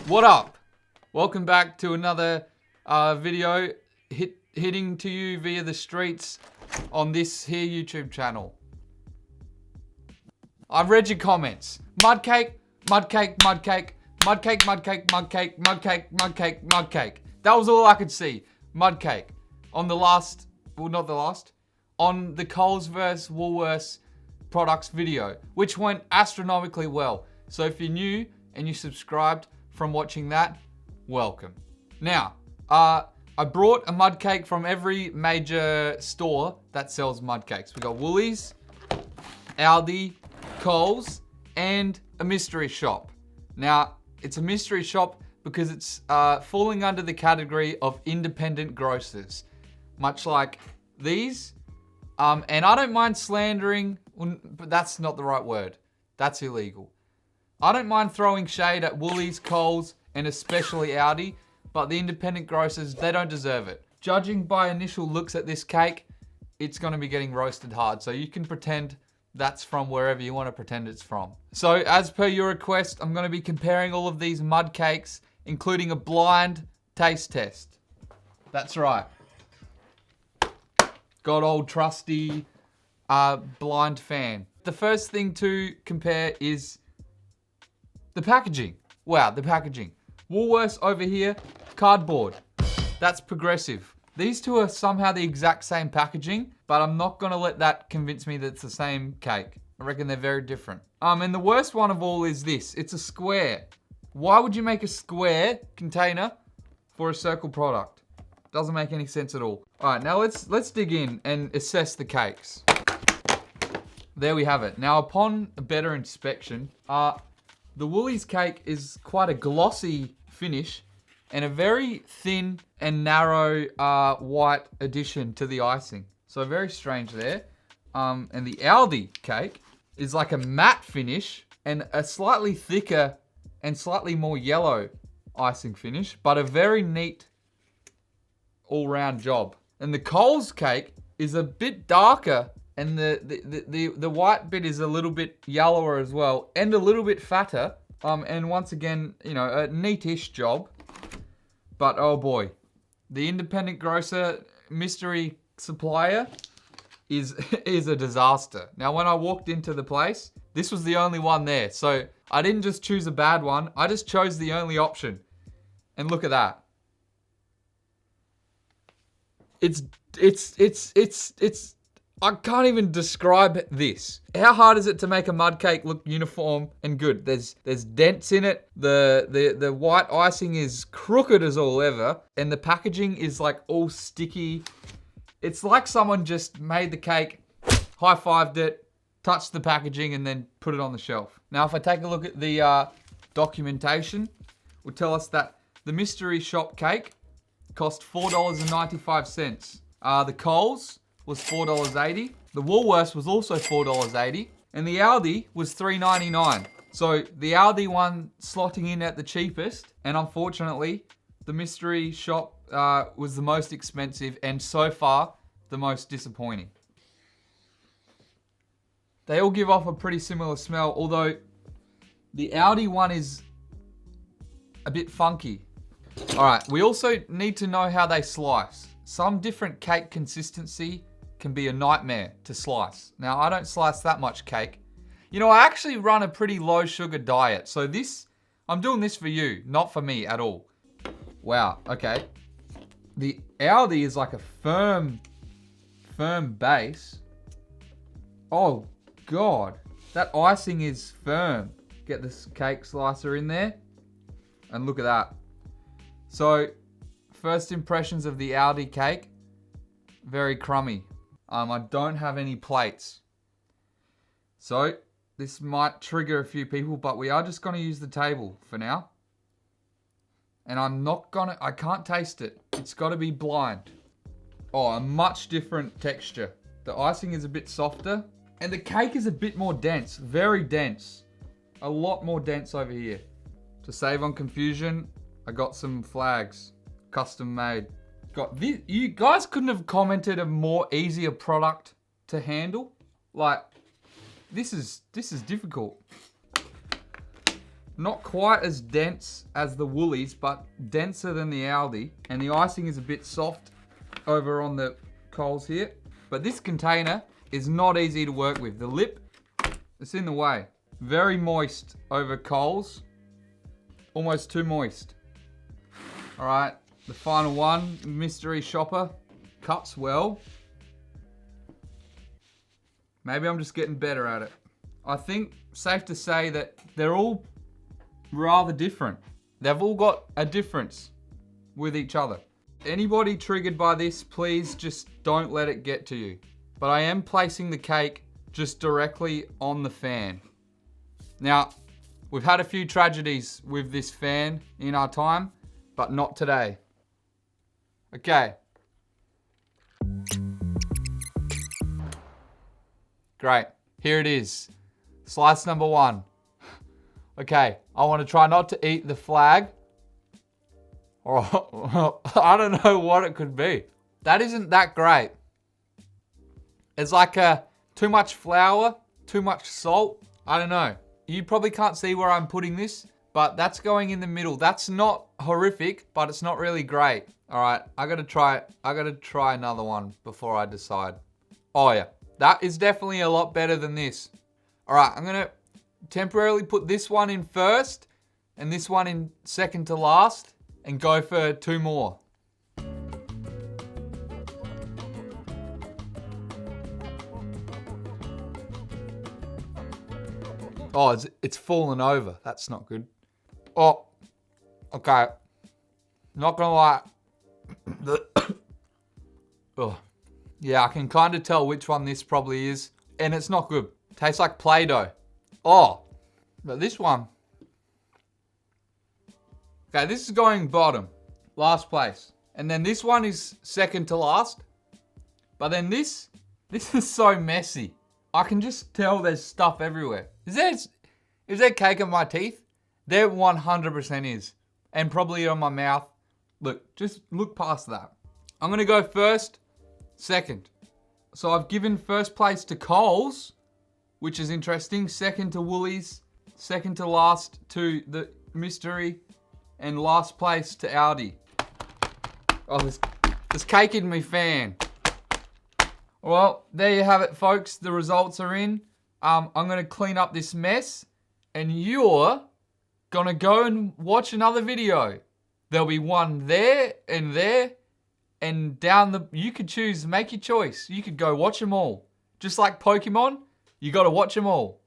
What up? Welcome back to another video hitting to you via the streets on this here YouTube channel. I've read your comments. Mud cake, mud cake, mud cake, mud cake, mud cake, mud cake, mud cake, mud cake, mud cake. That was all I could see. Mud cake. On the last, well not the last, on the Coles vs Woolworths products video, which went astronomically well. So if you're new and you subscribed from watching that, welcome. Now, I brought a mud cake from every major store that sells mud cakes. We got Woolies, Aldi, Coles, and a mystery shop. Now, it's a mystery shop because it's falling under the category of independent grocers, much like these. And I don't mind slandering, but that's not the right word. That's illegal. I don't mind throwing shade at Woolies, Coles, and especially Aldi, but the independent grocers, they don't deserve it. Judging by initial looks at this cake, it's gonna be getting roasted hard, so you can pretend that's from wherever you wanna pretend it's from. So as per your request, I'm gonna be comparing all of these mud cakes, including a blind taste test. That's right. Got old trusty blind fan. The first thing to compare is the packaging. Wow, the packaging. Woolworths over here, cardboard. That's progressive. These two are somehow the exact same packaging, but I'm not gonna let that convince me that it's the same cake. I reckon they're very different. And the worst one of all is this. It's a square. Why would you make a square container for a circle product? Doesn't make any sense at all. All right, now let's dig in and assess the cakes. There we have it. Now, upon a better inspection, the Woolies cake is quite a glossy finish and a very thin and narrow white addition to the icing. So very strange there. And the Aldi cake is like a matte finish and a slightly thicker and slightly more yellow icing finish, but a very neat all-round job. And the Coles cake is a bit darker and the white bit is a little bit yellower as well and a little bit fatter. And once again, you know, a neatish job. But oh boy, the independent grocer mystery supplier is a disaster. Now, when I walked into the place, this was the only one there. So I didn't just choose a bad one. I just chose the only option. And look at that. It's I can't even describe this. How hard is it to make a mud cake look uniform and good? There's dents in it. The white icing is crooked as all ever, and the packaging is like all sticky. It's like someone just made the cake, high-fived it, touched the packaging, and then put it on the shelf. Now, if I take a look at the documentation, it will tell us that the mystery shop cake cost $4.95. The Coles was $4.80. The Woolworths was also $4.80. And the Aldi was $3.99. So the Aldi one slotting in at the cheapest. And unfortunately, the mystery shop was the most expensive and so far the most disappointing. They all give off a pretty similar smell, although the Aldi one is a bit funky. All right, we also need to know how they slice. Some different cake consistency can be a nightmare to slice. Now, I don't slice that much cake. You know, I actually run a pretty low sugar diet. So I'm doing this for you, not for me at all. Wow, okay. The Aldi is like a firm base. Oh God, that icing is firm. Get this cake slicer in there and look at that. So, first impressions of the Aldi cake, very crummy. I don't have any plates. So, this might trigger a few people, but we are just gonna use the table for now. And I can't taste it. It's gotta be blind. Oh, a much different texture. The icing is a bit softer and the cake is a bit more dense, very dense. A lot more dense over here. To save on confusion, I got some flags, custom made. You guys couldn't have commented a more easier product to handle. Like, this is difficult. Not quite as dense as the Woolies, but denser than the Aldi. And the icing is a bit soft over on the Coles here. But this container is not easy to work with. The lip, it's in the way. Very moist over Coles. Almost too moist. All right, the final one, mystery shopper. Cuts well. Maybe I'm just getting better at it. I think safe to say that they're all rather different. They've all got a difference with each other. Anybody triggered by this, please just don't let it get to you. But I am placing the cake just directly on the fan. Now, we've had a few tragedies with this fan in our time, but not today. Okay. Great, here it is. Slice number 1. Okay, I want to try not to eat the flag. Or I don't know what it could be. That isn't that great. It's like too much flour, too much salt. I don't know. You probably can't see where I'm putting this, but that's going in the middle. That's not horrific, but it's not really great. All right, I gotta try another one before I decide. Oh yeah, that is definitely a lot better than this. All right, I'm gonna temporarily put this one in first and this one in second to last and go for 2 more. Oh, it's fallen over. That's not good. Oh, okay. Not gonna lie. Oh, yeah, I can kind of tell which one this probably is. And it's not good. Tastes like Play-Doh. Oh, but this one. Okay, this is going bottom. Last place. And then this one is second to last. But then this is so messy. I can just tell there's stuff everywhere. Is there cake on my teeth? There 100% is. And probably on my mouth. Look, just look past that. I'm gonna go first, second. So I've given first place to Coles, which is interesting. Second to Woolies. Second to last to the mystery. And last place to Aldi. Oh, there's cake in my fan. Well, there you have it, folks. The results are in. I'm going to clean up this mess. And you're going to go and watch another video. There'll be one there. And down the... You could choose, make your choice. You could go watch them all. Just like Pokemon, you got to watch them all.